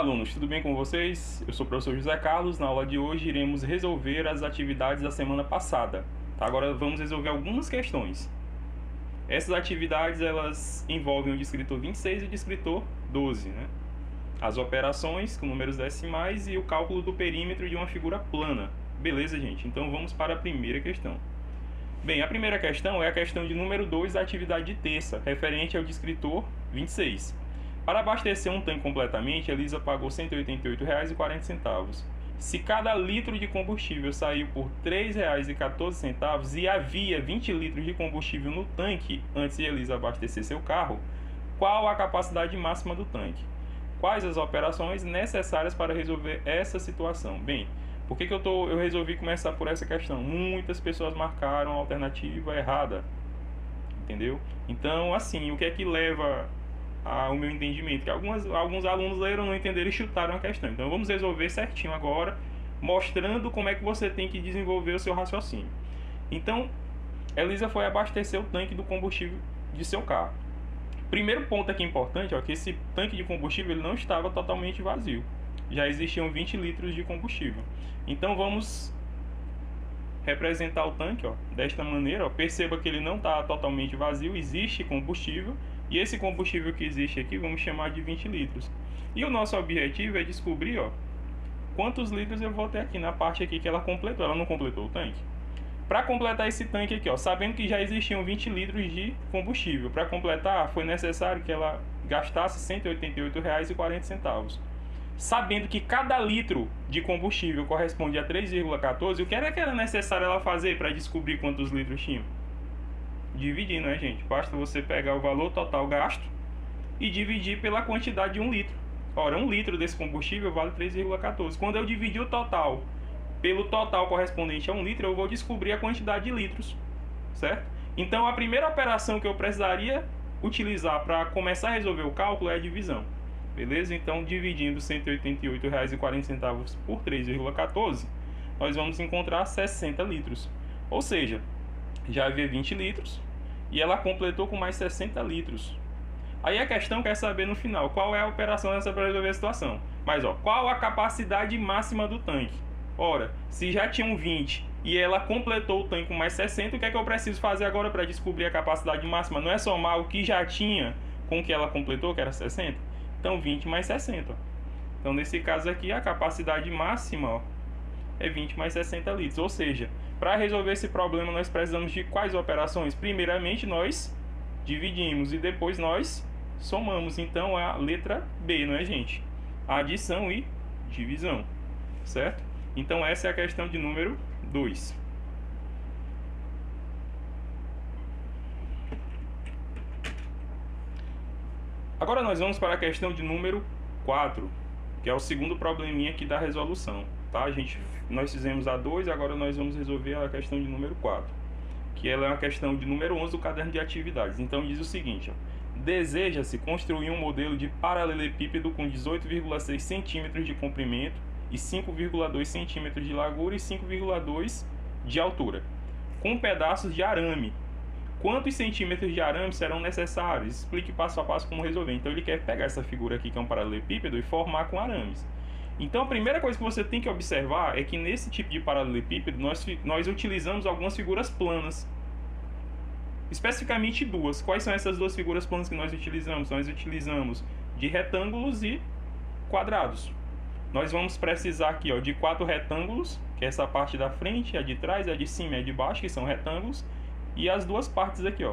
alunos, tudo bem com vocês? Eu sou o professor José Carlos. Na aula de hoje iremos resolver as atividades da semana passada. Tá? Agora vamos resolver algumas questões. Essas atividades elas envolvem o descritor 26 e o descritor 12, né? As operações com números decimais e o cálculo do perímetro de uma figura plana. Beleza, gente? Então vamos para a primeira questão. Bem, a primeira questão é a questão de número 2 da atividade de terça, referente ao descritor 26. Para abastecer um tanque completamente, a Elisa pagou R$ 188,40. Se cada litro de combustível saiu por R$ 3,14 e havia 20 litros de combustível no tanque antes de Elisa abastecer seu carro, qual a capacidade máxima do tanque? Quais as operações necessárias para resolver essa situação? Bem, por que eu resolvi começar por essa questão? Muitas pessoas marcaram a alternativa errada, entendeu? Então, assim, o que é que leva ao meu entendimento? Que alguns alunos leram, não entenderam e chutaram a questão. Então, vamos resolver certinho agora, mostrando como é que você tem que desenvolver o seu raciocínio. Então, Elisa foi abastecer o tanque do combustível de seu carro. Primeiro ponto aqui importante é que esse tanque de combustível ele não estava totalmente vazio. Já existiam 20 litros de combustível. Então vamos representar o tanque desta maneira. Perceba que ele não está totalmente vazio, existe combustível. E esse combustível que existe aqui vamos chamar de 20 litros. E o nosso objetivo é descobrir quantos litros eu vou ter aqui na parte aqui que ela completou. Ela não completou o tanque. Para completar esse tanque aqui, sabendo que já existiam 20 litros de combustível, para completar foi necessário que ela gastasse R$ 188,40. Sabendo que cada litro de combustível corresponde a 3,14, o que era necessário ela fazer para descobrir quantos litros tinham? Dividir, né, gente? Basta você pegar o valor total gasto e dividir pela quantidade de 1 litro. Ora, 1 litro desse combustível vale 3,14. Quando eu dividir o total pelo total correspondente a 1 litro, eu vou descobrir a quantidade de litros, certo? Então, a primeira operação que eu precisaria utilizar para começar a resolver o cálculo é a divisão, beleza? Então, dividindo R$ 188,40 por 3,14, nós vamos encontrar 60 litros. Ou seja, já havia 20 litros e ela completou com mais 60 litros. Aí a questão quer saber no final, qual é a operação nessa para resolver a situação? Mas, qual a capacidade máxima do tanque? Ora, se já tinham 20 e ela completou o tanque com mais 60, o que é que eu preciso fazer agora para descobrir a capacidade máxima? Não é somar o que já tinha com o que ela completou, que era 60? Então, 20 mais 60. Então, nesse caso aqui, a capacidade máxima é 20 mais 60 litros. Ou seja, para resolver esse problema, nós precisamos de quais operações? Primeiramente, nós dividimos e depois nós somamos. Então, é a letra B, não é, gente? Adição e divisão, certo? Então, essa é a questão de número 2. Agora nós vamos para a questão de número 4, que é o segundo probleminha aqui da resolução. Tá, nós fizemos a 2, agora nós vamos resolver a questão de número 4, que ela é uma questão de número 11 do caderno de atividades. Então, diz o seguinte, deseja-se construir um modelo de paralelepípedo com 18,6 centímetros de comprimento e 5,2 centímetros de largura e 5,2 de altura, com pedaços de arame. Quantos centímetros de arame serão necessários? Explique passo a passo como resolver. Então ele quer pegar essa figura aqui, que é um paralelepípedo, e formar com arames. Então a primeira coisa que você tem que observar é que nesse tipo de paralelepípedo nós utilizamos algumas figuras planas. Especificamente duas. Quais são essas duas figuras planas que nós utilizamos? Nós utilizamos de retângulos e quadrados. Nós vamos precisar aqui de 4 retângulos, que é essa parte da frente, a de trás, a de cima e a de baixo, que são retângulos, e as duas partes aqui,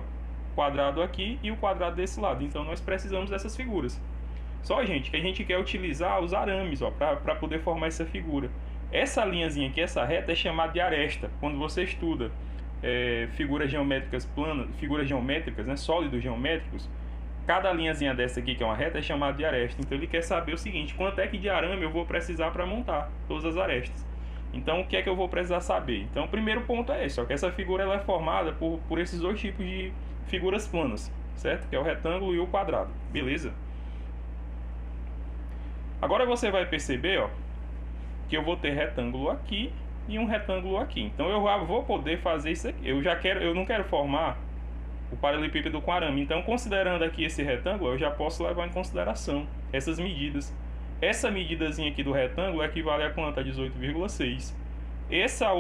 quadrado aqui e o quadrado desse lado. Então nós precisamos dessas figuras. Só, gente, que a gente quer utilizar os arames para poder formar essa figura. Essa linhazinha aqui, essa reta, é chamada de aresta. Quando você estuda figuras geométricas planas, figuras geométricas, né, sólidos geométricos, cada linhazinha dessa aqui, que é uma reta, é chamada de aresta. Então ele quer saber o seguinte, quanto é que de arame eu vou precisar para montar todas as arestas. Então o que é que eu vou precisar saber? Então o primeiro ponto é esse, que essa figura ela é formada por esses dois tipos de figuras planas, certo? Que é o retângulo e o quadrado, beleza? Agora você vai perceber, que eu vou ter retângulo aqui e um retângulo aqui. Então eu já vou poder fazer isso aqui. Eu não quero formar o paralelepípedo com arame. Então, considerando aqui esse retângulo, eu já posso levar em consideração essas medidas. essa medidazinha aqui do retângulo equivale a quanto? A 18,6. Essa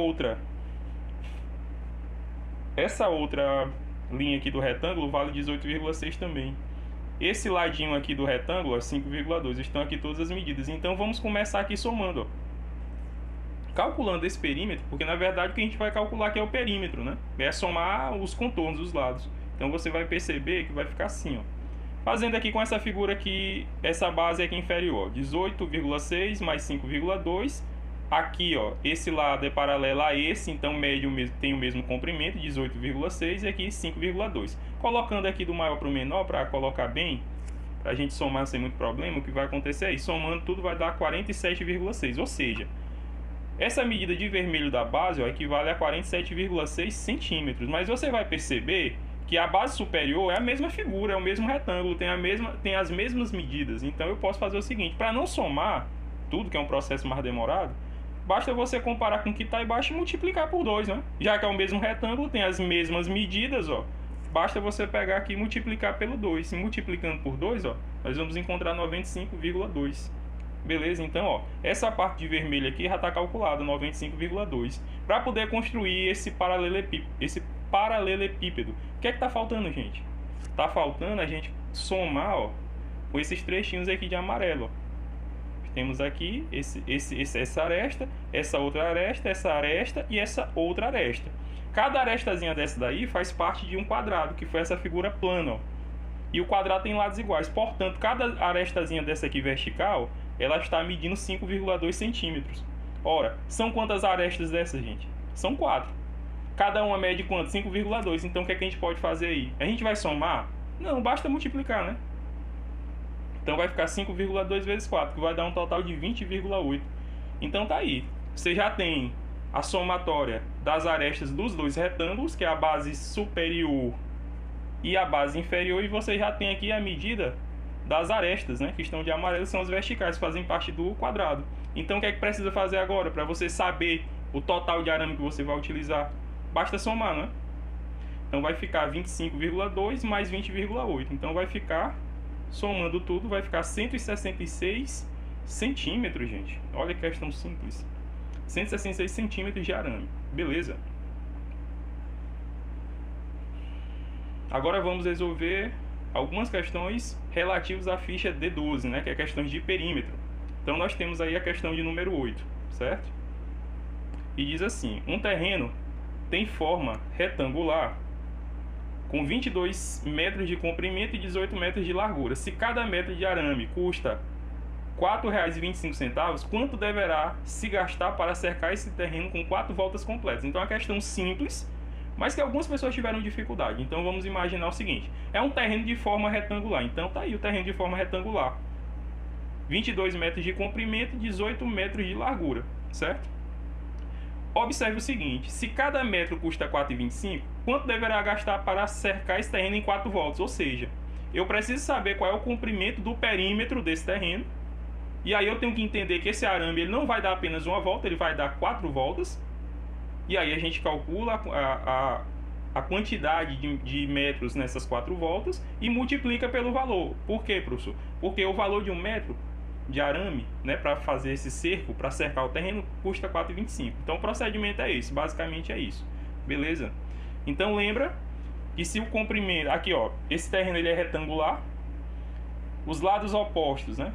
outra linha aqui do retângulo vale 18,6 também. Esse ladinho aqui do retângulo é 5,2. Estão aqui todas as medidas. Então vamos começar aqui somando, ó. Calculando esse perímetro, porque na verdade o que a gente vai calcular aqui é o perímetro, né? É somar os contornos dos lados. Então você vai perceber que vai ficar assim, ó. Fazendo aqui com essa figura aqui, essa base aqui inferior, 18,6 mais 5,2. Aqui, ó, esse lado é paralelo a esse, então médio tem o mesmo comprimento, 18,6, e aqui 5,2. Colocando aqui do maior para o menor, para colocar bem, para a gente somar sem muito problema, o que vai acontecer é, somando tudo vai dar 47,6, ou seja, essa medida de vermelho da base, ó, equivale a 47,6 centímetros. Mas você vai perceber que a base superior é a mesma figura, é o mesmo retângulo, tem as mesmas medidas. Então eu posso fazer o seguinte, para não somar tudo, que é um processo mais demorado, basta você comparar com o que está embaixo e multiplicar por 2, né? Já que é o mesmo retângulo, tem as mesmas medidas, ó. Basta você pegar aqui e multiplicar pelo 2. E multiplicando por 2, ó, nós vamos encontrar 95,2. Beleza? Então, ó, essa parte de vermelho aqui já está calculada, 95,2. Para poder construir esse paralelepípedo. O que é que está faltando, gente? Está faltando a gente somar, ó, com esses trechinhos aqui de amarelo, ó. Temos aqui essa aresta, essa outra aresta, essa aresta e essa outra aresta. Cada arestazinha dessa daí faz parte de um quadrado, que foi essa figura plana, ó. E o quadrado tem lados iguais. Portanto, cada arestazinha dessa aqui vertical, ela está medindo 5,2 centímetros. Ora, são quantas arestas dessas, gente? São 4. Cada uma mede quanto? 5,2. Então, o que é que a gente pode fazer aí? A gente vai somar? Não, basta multiplicar, né? Então vai ficar 5,2 vezes 4, que vai dar um total de 20,8. Então tá aí. Você já tem a somatória das arestas dos dois retângulos, que é a base superior e a base inferior, e você já tem aqui a medida das arestas, né, que estão de amarelo, são as verticais, que fazem parte do quadrado. Então o que é que precisa fazer agora? Para você saber o total de arame que você vai utilizar, basta somar, né? Então vai ficar 25,2 mais 20,8. Então vai ficar, somando tudo, vai ficar 166 centímetros, gente. Olha que questão simples. 166 centímetros de arame. Beleza? Agora vamos resolver algumas questões relativas à ficha D12, né? Que é questões de perímetro. Então nós temos aí a questão de número 8, certo? E diz assim: um terreno tem forma retangular com 22 metros de comprimento e 18 metros de largura. Se cada metro de arame custa R$ 4,25, quanto deverá se gastar para cercar esse terreno com 4 voltas completas? Então é uma questão simples, mas que algumas pessoas tiveram dificuldade. Então vamos imaginar o seguinte: é um terreno de forma retangular. Então tá aí o terreno de forma retangular. 22 metros de comprimento e 18 metros de largura, certo? Observe o seguinte: se cada metro custa R$ 4,25, quanto deverá gastar para cercar esse terreno em 4 voltas? Ou seja, eu preciso saber qual é o comprimento do perímetro desse terreno. E aí eu tenho que entender que esse arame ele não vai dar apenas uma volta, ele vai dar 4 voltas. E aí a gente calcula a quantidade de metros nessas 4 voltas e multiplica pelo valor. Por quê, professor? Porque o valor de 1 metro de arame, né, para fazer esse cerco, para cercar o terreno, custa R$ 4,25. Então o procedimento é esse, basicamente é isso. Beleza? Então lembra que se o comprimento, aqui ó, esse terreno ele é retangular, os lados opostos, né,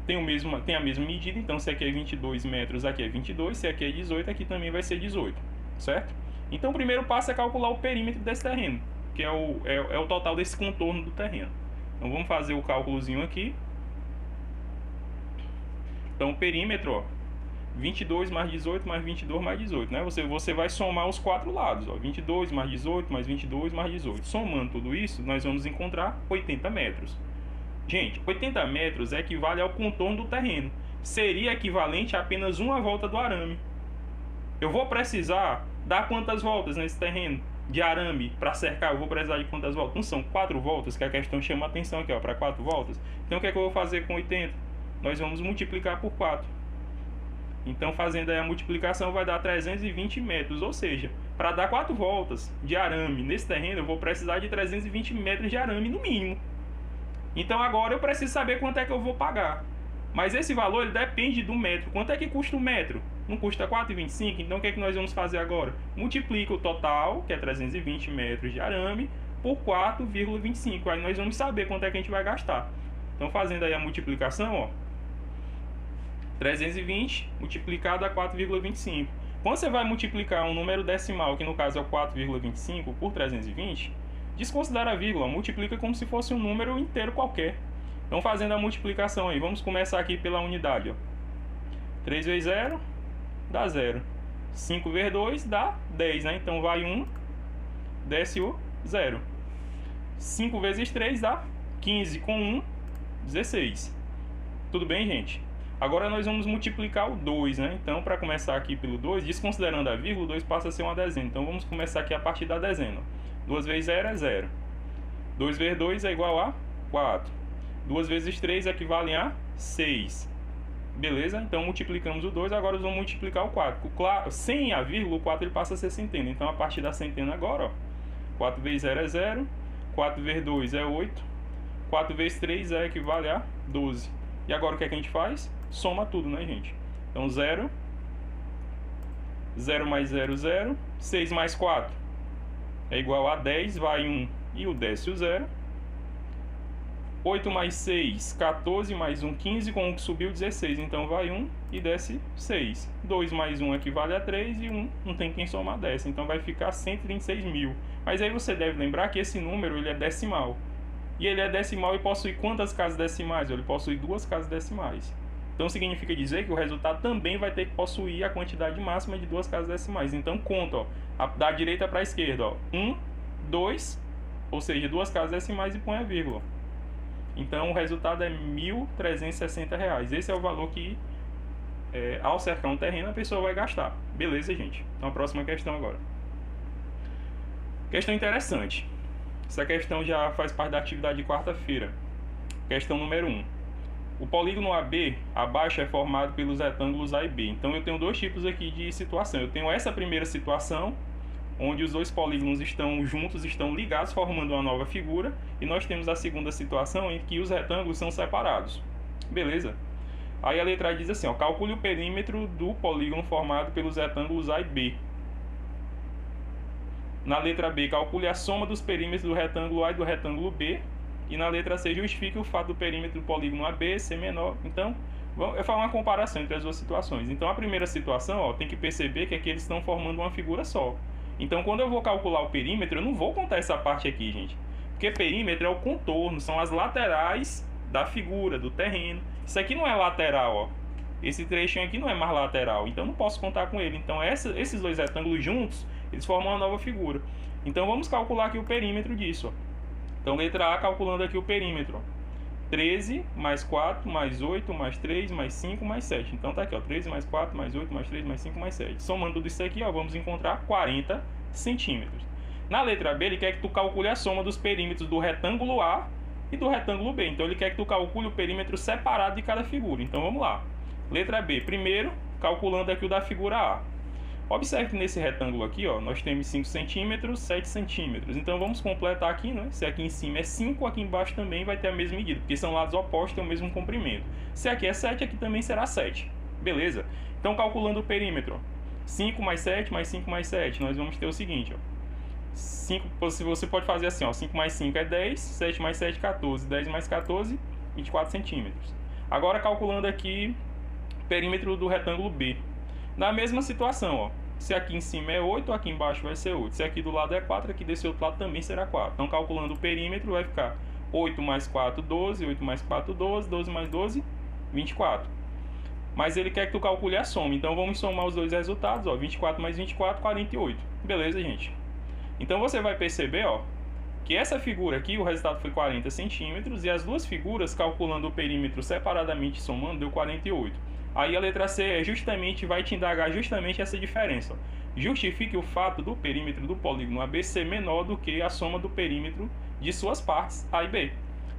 tem a mesma medida. Então se aqui é 22 metros, aqui é 22, se aqui é 18, aqui também vai ser 18, certo? Então o primeiro passo é calcular o perímetro desse terreno, que é o total desse contorno do terreno. Então vamos fazer o cálculozinho aqui. Então o perímetro, ó, 22 mais 18 mais 22 mais 18, né? Você vai somar os 4 lados, ó, 22 mais 18 mais 22 mais 18. Somando tudo isso, nós vamos encontrar 80 metros. Gente, 80 metros equivale ao contorno do terreno. Seria equivalente a apenas uma volta do arame. Eu vou precisar dar quantas voltas nesse terreno de arame para cercar? Eu vou precisar de quantas voltas? Não são 4 voltas, que a questão chama a atenção aqui, ó, para 4 voltas. Então o que é que eu vou fazer com 80? Nós vamos multiplicar por 4. Então, fazendo aí a multiplicação, vai dar 320 metros. Ou seja, para dar 4 voltas de arame nesse terreno, eu vou precisar de 320 metros de arame no mínimo. Então, agora eu preciso saber quanto é que eu vou pagar. Mas esse valor ele depende do metro. Quanto é que custa o metro? Não custa 4,25? Então o que é que nós vamos fazer agora? Multiplica o total, que é 320 metros de arame, por 4,25. Aí nós vamos saber quanto é que a gente vai gastar. Então fazendo aí a multiplicação, ó, 320 multiplicado a 4,25. Quando você vai multiplicar um número decimal, que no caso é o 4,25, por 320, desconsidera a vírgula, multiplica como se fosse um número inteiro qualquer. Então fazendo a multiplicação aí, vamos começar aqui pela unidade, ó. 3 vezes 0 dá 0. 5 vezes 2 dá 10, né? Então vai 1, desce o 0. 5 vezes 3 dá 15, com 1, 16. Tudo bem, gente? Agora nós vamos multiplicar o 2, né? Então, para começar aqui pelo 2, desconsiderando a vírgula, o 2 passa a ser uma dezena. Então, vamos começar aqui a partir da dezena. 2 vezes 0 é 0. 2 vezes 2 é igual a 4. 2 vezes 3 equivale a 6. Beleza? Então, multiplicamos o 2, agora vamos multiplicar o 4. Sem a vírgula, o 4 ele passa a ser centena. Então, a partir da centena agora, ó, 4 vezes 0 é 0. 4 vezes 2 é 8. 4 vezes 3 equivale a 12. E agora o que é que a gente faz? Soma tudo, né, gente? Então 0, 0 mais 0, 0, 6 mais 4 é igual a 10, vai 1 e o desce o 0. 8 mais 6, 14 mais 1, 15, com 1 que subiu 16, então vai 1 e desce 6. 2 mais 1 equivale a 3 e 1 não tem quem somar, desce, então vai ficar 126 mil. Mas aí você deve lembrar que esse número ele é decimal. E ele é decimal e possui quantas casas decimais? Ele possui 2 casas decimais. Então significa dizer que o resultado também vai ter que possuir a quantidade máxima de 2 casas decimais. Então conta, ó, da direita para a esquerda, ó, 1, 2, ou seja, 2 casas decimais e põe a vírgula. Então o resultado é R$ 1.360. Esse é o valor que, ao cercar um terreno, a pessoa vai gastar. Beleza, gente? Então a próxima questão agora. Questão interessante. Essa questão já faz parte da atividade de quarta-feira. Questão número 1. O polígono AB abaixo é formado pelos retângulos A e B. Então eu tenho dois tipos aqui de situação. Eu tenho essa primeira situação, onde os dois polígonos estão juntos, estão ligados, formando uma nova figura. E nós temos a segunda situação, em que os retângulos são separados. Beleza? Aí a letra A diz assim, ó, calcule o perímetro do polígono formado pelos retângulos A e B. Na letra B, calcule a soma dos perímetros do retângulo A e do retângulo B. E na letra C, justifique o fato do perímetro do polígono AB ser menor. Então, eu falo uma comparação entre as duas situações. Então, a primeira situação, ó, tem que perceber que aqui eles estão formando uma figura só. Então, quando eu vou calcular o perímetro, eu não vou contar essa parte aqui, gente. Porque perímetro é o contorno, são as laterais da figura, do terreno. Isso aqui não é lateral, ó. Esse trechinho aqui não é mais lateral, então eu não posso contar com ele. Então, esses dois retângulos juntos, eles formam uma nova figura. Então, vamos calcular aqui o perímetro disso, ó. Então, letra A, calculando aqui o perímetro. 13 mais 4 mais 8 mais 3 mais 5 mais 7. Então, tá aqui, ó. 13 mais 4 mais 8 mais 3 mais 5 mais 7. Somando tudo isso aqui, ó, vamos encontrar 40 centímetros. Na letra B, ele quer que tu calcule a soma dos perímetros do retângulo A e do retângulo B. Então, ele quer que tu calcule o perímetro separado de cada figura. Então, vamos lá. Letra B. Primeiro, calculando aqui o da figura A. Observe que nesse retângulo aqui, ó, nós temos 5 centímetros, 7 centímetros. Então vamos completar aqui, né? Se aqui em cima é 5, aqui embaixo também vai ter a mesma medida, porque são lados opostos, tem o mesmo comprimento. Se aqui é 7, aqui também será 7. Beleza? Então calculando o perímetro, ó, 5 mais 7 mais 5 mais 7, nós vamos ter o seguinte, ó. 5, você pode fazer assim, ó, 5 mais 5 é 10, 7 mais 7, 14, 10 mais 14, 24 centímetros. Agora calculando aqui o perímetro do retângulo B. Na mesma situação, ó, se aqui em cima é 8, aqui embaixo vai ser 8. Se aqui do lado é 4, aqui desse outro lado também será 4. Então, calculando o perímetro, vai ficar 8 mais 4, 12, 8 mais 4, 12, 12 mais 12, 24. Mas ele quer que tu calcule a soma, então vamos somar os dois resultados, ó, 24 mais 24, 48. Beleza, gente? Então, você vai perceber, ó, que essa figura aqui, o resultado foi 40 centímetros, e as duas figuras, calculando o perímetro separadamente somando, deu 48. Aí a letra C vai te indagar justamente essa diferença. Ó. Justifique o fato do perímetro do polígono AB ser menor do que a soma do perímetro de suas partes A e B.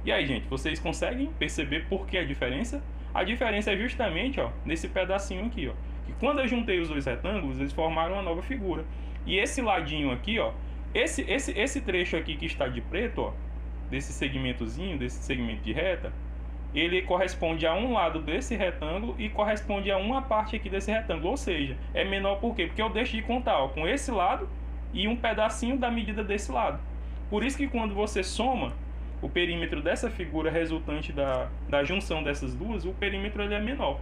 E aí, gente, vocês conseguem perceber por que a diferença? A diferença é justamente, ó, nesse pedacinho aqui, ó, que quando eu juntei os dois retângulos, eles formaram uma nova figura. E esse ladinho aqui, ó, esse trecho aqui que está de preto, ó, desse segmentozinho, desse segmento de reta, ele corresponde a um lado desse retângulo e corresponde a uma parte aqui desse retângulo, ou seja, é menor por quê? Porque eu deixo de contar, ó, com esse lado e um pedacinho da medida desse lado. Por isso que quando você soma o perímetro dessa figura resultante da junção dessas duas, o perímetro ele é menor.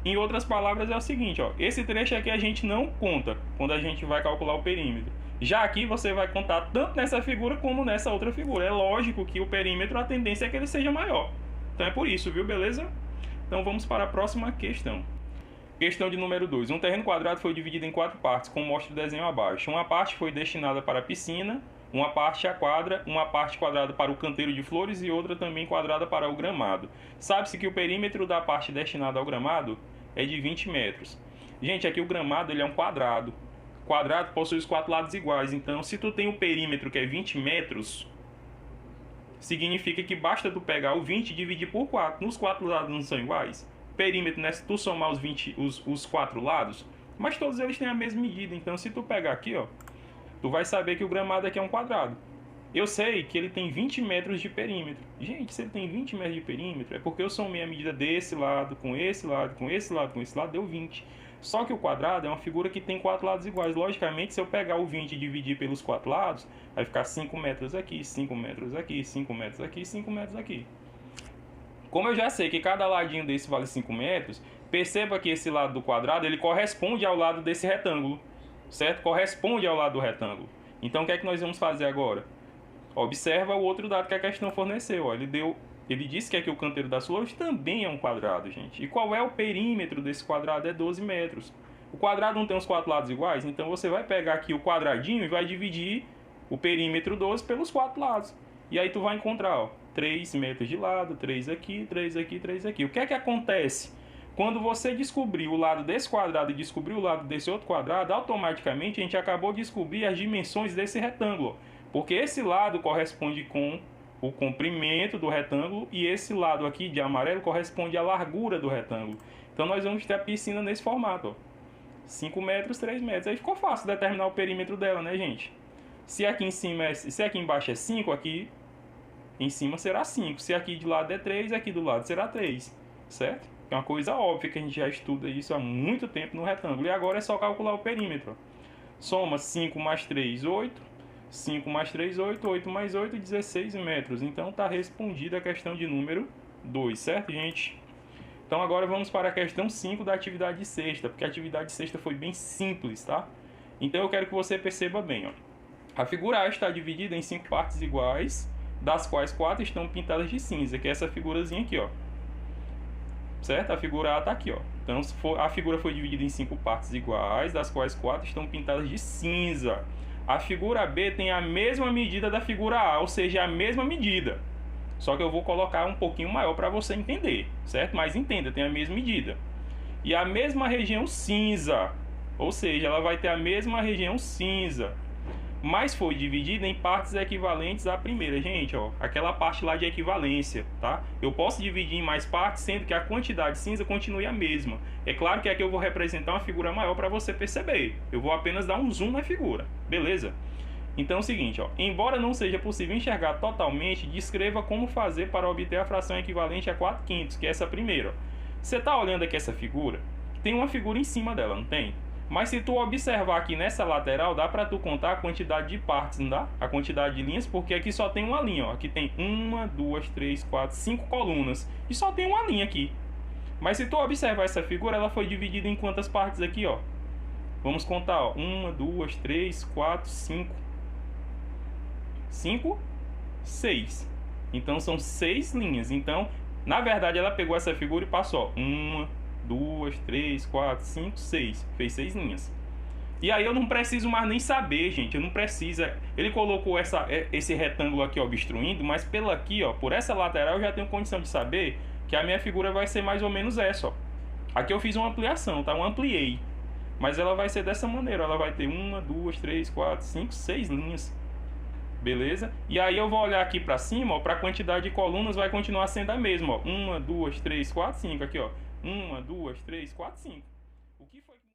Em outras palavras é o seguinte, ó, esse trecho aqui a gente não conta quando a gente vai calcular o perímetro. Já aqui você vai contar tanto nessa figura como nessa outra figura. É lógico que o perímetro, a tendência é que ele seja maior. Então é por isso, viu? Beleza? Então vamos para a próxima questão. Questão de número 2. Um terreno quadrado foi dividido em 4 partes, como mostra o desenho abaixo. Uma parte foi destinada para a piscina, uma parte à quadra, uma parte quadrada para o canteiro de flores e outra também quadrada para o gramado. Sabe-se que o perímetro da parte destinada ao gramado é de 20 metros. Gente, aqui o gramado ele é um quadrado. Quadrado possui os 4 lados iguais. Então, se tu tem um perímetro que é 20 metros, significa que basta tu pegar o 20 e dividir por 4. Nos 4 lados não são iguais. Perímetro, né? Se tu somar os 4 lados, mas todos eles têm a mesma medida. Então, se tu pegar aqui, ó, tu vai saber que o gramado aqui é um quadrado. Eu sei que ele tem 20 metros de perímetro. Gente, se ele tem 20 metros de perímetro, é porque eu somei a medida desse lado, com esse lado, com esse lado, com esse lado, deu 20. Só que o quadrado é uma figura que tem 4 lados iguais. Logicamente, se eu pegar o 20 e dividir pelos 4 lados, vai ficar 5 metros aqui, 5 metros aqui, 5 metros aqui, 5 metros aqui. Como eu já sei que cada ladinho desse vale 5 metros, perceba que esse lado do quadrado ele corresponde ao lado desse retângulo, certo? Corresponde ao lado do retângulo. Então, o que é que nós vamos fazer agora? Observa o outro dado que a questão forneceu. Ó. Ele disse que aqui o canteiro das flores também é um quadrado, gente. E qual é o perímetro desse quadrado? É 12 metros. O quadrado não tem os 4 lados iguais? Então você vai pegar aqui o quadradinho e vai dividir o perímetro 12 pelos 4 lados. E aí tu vai encontrar, ó, 3 metros de lado, 3 aqui, 3 aqui, 3 aqui. O que é que acontece? Quando você descobrir o lado desse quadrado e descobrir o lado desse outro quadrado, automaticamente a gente acabou de descobrir as dimensões desse retângulo. Porque esse lado corresponde com o comprimento do retângulo e esse lado aqui de amarelo corresponde à largura do retângulo. Então nós vamos ter a piscina nesse formato, ó. 5 metros, 3 metros. Aí ficou fácil determinar o perímetro dela, né, gente? Se aqui embaixo é 5, aqui em cima será 5. Se aqui de lado é 3, aqui do lado será 3, certo? É uma coisa óbvia que a gente já estuda isso há muito tempo no retângulo. E agora é só calcular o perímetro. Soma 5 mais 3, 8. 5 mais 3, 8. 8 mais 8, 16 metros. Então está respondida a questão de número 2, certo, gente? Então agora vamos para a questão 5 da atividade de sexta, porque a atividade de sexta foi bem simples, tá? Então eu quero que você perceba bem, ó. A figura A está dividida em 5 partes iguais, das quais 4 estão pintadas de cinza, que é essa figurazinha aqui, ó. Certo? A figura A está aqui, ó. Então a figura foi dividida em 5 partes iguais, das quais 4 estão pintadas de cinza. A figura B tem a mesma medida da figura A, ou seja, a mesma medida. Só que eu vou colocar um pouquinho maior para você entender, certo? Mas entenda, tem a mesma medida. E a mesma região cinza, ou seja, ela vai ter a mesma região cinza. Mas foi dividida em partes equivalentes à primeira. Gente, ó, aquela parte lá de equivalência, tá? Eu posso dividir em mais partes, sendo que a quantidade cinza continue a mesma. É claro que aqui eu vou representar uma figura maior para você perceber. Eu vou apenas dar um zoom na figura, beleza? Então é o seguinte, ó, embora não seja possível enxergar totalmente, descreva como fazer para obter a fração equivalente a 4/5, que é essa primeira. Ó. Você está olhando aqui essa figura? Tem uma figura em cima dela, não tem? Mas se tu observar aqui nessa lateral, dá para tu contar a quantidade de partes, não dá? A quantidade de linhas, porque aqui só tem uma linha, ó. Aqui tem 1, 2, 3, 4, 5 colunas. E só tem uma linha aqui. Mas se tu observar essa figura, ela foi dividida em quantas partes aqui, ó? Vamos contar, ó. 1, 2, 3, 4, 5. 5, 6. Então são 6 linhas. Então, na verdade, ela pegou essa figura e passou, ó. 1, 2, 3, 4, 5, 6. Fez 6 linhas. E aí eu não preciso mais nem saber, gente. Eu não preciso. Ele colocou esse retângulo aqui obstruindo, mas pela aqui, ó, por essa lateral eu já tenho condição de saber que a minha figura vai ser mais ou menos essa, ó. Aqui eu fiz uma ampliação, tá? Eu ampliei. Mas ela vai ser dessa maneira. Ela vai ter 1, 2, 3, 4, 5, 6 linhas. Beleza? E aí eu vou olhar aqui para cima, ó, para a quantidade de colunas vai continuar sendo a mesma, ó. 1, 2, 3, 4, 5 aqui, ó. 1, 2, 3, 4, 5.